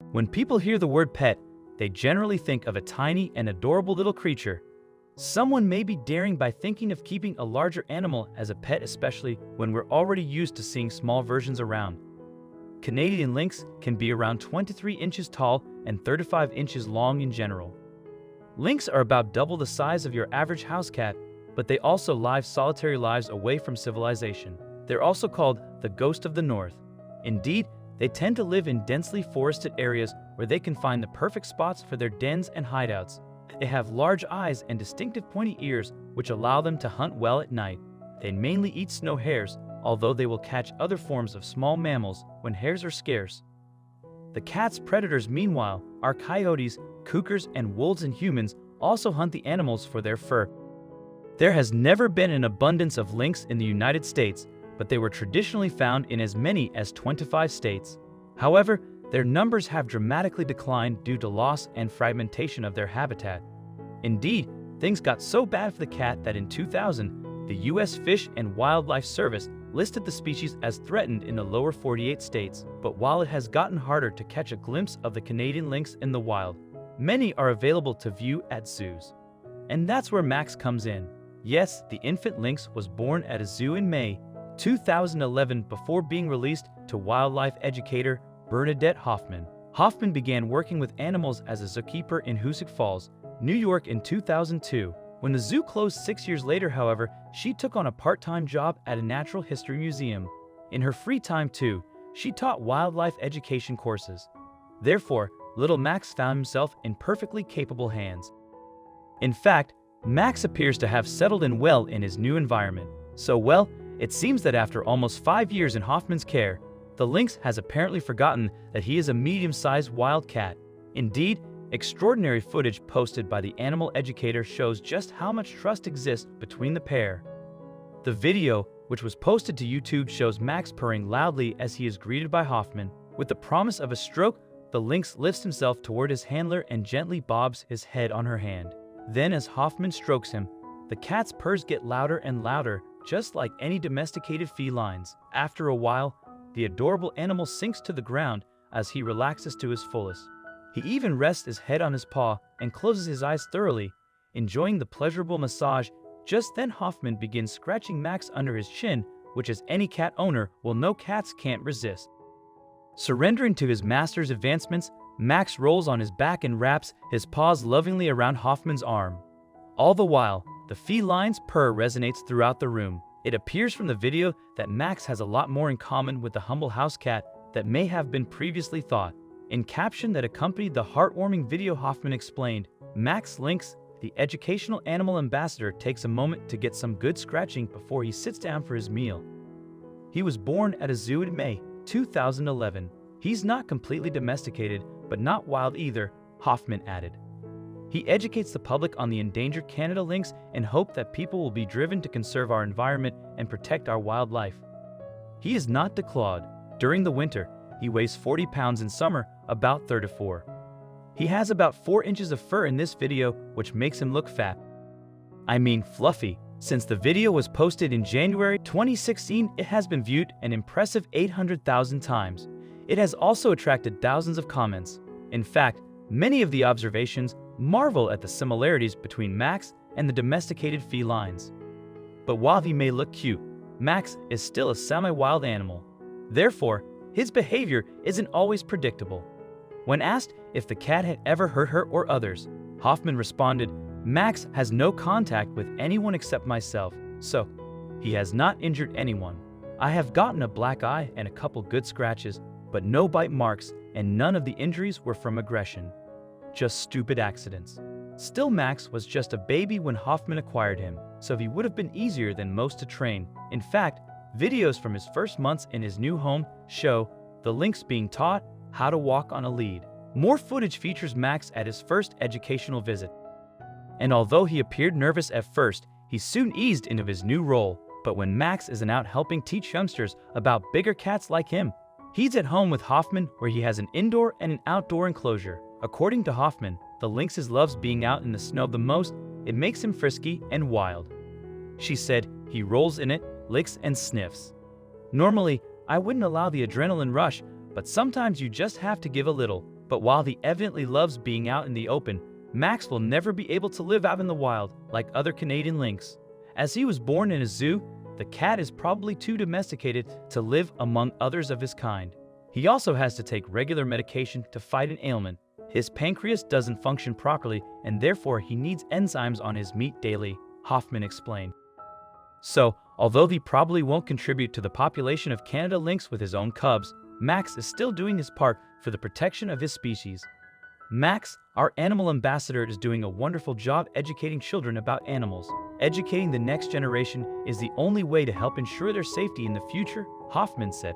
When people hear the word pet, they generally think of a tiny and adorable little creature. Someone may be daring by thinking of keeping a larger animal as a pet, especially when we're already used to seeing small versions around. Canadian lynx can be around 23 inches tall and 35 inches long in general. Lynx are about double the size of your average house cat, but they also live solitary lives away from civilization. They're also called the ghost of the north. Indeed, they tend to live in densely forested areas where they can find the perfect spots for their dens and hideouts. They have large eyes and distinctive pointy ears, which allow them to hunt well at night. They mainly eat snow hares, although they will catch other forms of small mammals when hares are scarce. The cat's predators, meanwhile, are coyotes, cougars, and wolves, and humans also hunt the animals for their fur. There has never been an abundance of lynx in the United States, but they were traditionally found in as many as 25 states. However, their numbers have dramatically declined due to loss and fragmentation of their habitat. Indeed, things got so bad for the cat that in 2000, the U.S. Fish and Wildlife Service listed the species as threatened in the lower 48 states. But while it has gotten harder to catch a glimpse of the Canadian lynx in the wild, many are available to view at zoos. And that's where Max comes in. Yes, the infant lynx was born at a zoo in May 2011 before being released to wildlife educator Bernadette Hoffman. Hoffman began working with animals as a zookeeper in Hoosick Falls, New York in 2002. When the zoo closed 6 years later, however, she took on a part-time job at a natural history museum. In her free time too, she taught wildlife education courses. Therefore, little Max found himself in perfectly capable hands. In fact, Max appears to have settled in well in his new environment. So well, it seems that after almost 5 years in Hoffman's care, the lynx has apparently forgotten that he is a medium-sized wild cat. Indeed, extraordinary footage posted by the animal educator shows just how much trust exists between the pair. The video, which was posted to YouTube, shows Max purring loudly as he is greeted by Hoffman. With the promise of a stroke, the lynx lifts himself toward his handler and gently bobs his head on her hand. Then, as Hoffman strokes him, the cat's purrs get louder and louder, just like any domesticated felines. After a while, the adorable animal sinks to the ground as he relaxes to his fullest. He even rests his head on his paw and closes his eyes thoroughly, enjoying the pleasurable massage. Just then, Hoffman begins scratching Max under his chin, which, as any cat owner will know, cats can't resist. Surrendering to his master's advancements, Max rolls on his back and wraps his paws lovingly around Hoffman's arm. All the while, the feline's purr resonates throughout the room. It appears from the video that Max has a lot more in common with the humble house cat that may have been previously thought. In caption that accompanied the heartwarming video, Hoffman explained, "Max Lynx, the educational animal ambassador, takes a moment to get some good scratching before he sits down for his meal. He was born at a zoo in May 2011. He's not completely domesticated, but not wild either," Hoffman added. He educates the public on the endangered Canada lynx in hope that people will be driven to conserve our environment and protect our wildlife. He is not declawed. During the winter, he weighs 40 pounds, in summer, about 34. He has about 4 inches of fur in this video, which makes him look fat. I mean fluffy. Since the video was posted in January 2016, it has been viewed an impressive 800,000 times. It has also attracted thousands of comments. In fact, many of the observations marvel at the similarities between Max and the domesticated felines. But while he may look cute, Max is still a semi-wild animal. Therefore, his behavior isn't always predictable. When asked if the cat had ever hurt her or others, Hoffman responded, "Max has no contact with anyone except myself, so he has not injured anyone. I have gotten a black eye and a couple good scratches, but no bite marks, and none of the injuries were from aggression. Just stupid accidents." Still, Max was just a baby when Hoffman acquired him, so he would have been easier than most to train. In fact, videos from his first months in his new home show the lynx being taught how to walk on a lead. More footage features Max at his first educational visit. And although he appeared nervous at first, he soon eased into his new role. But when Max isn't out helping teach youngsters about bigger cats like him, he's at home with Hoffman, where he has an indoor and an outdoor enclosure. According to Hoffman, the lynx loves being out in the snow the most. It makes him frisky and wild. She said he rolls in it, licks and sniffs. "Normally, I wouldn't allow the adrenaline rush, but sometimes you just have to give a little," But while he evidently loves being out in the open, Max will never be able to live out in the wild like other Canadian lynx. As he was born in a zoo, the cat is probably too domesticated to live among others of his kind. He also has to take regular medication to fight an ailment. His pancreas doesn't function properly, and therefore he needs enzymes on his meat daily, Hoffman explained. So, although he probably won't contribute to the population of Canada lynx with his own cubs, Max is still doing his part for the protection of his species. Max, our animal ambassador, is doing a wonderful job educating children about animals. Educating the next generation is the only way to help ensure their safety in the future, Hoffman said.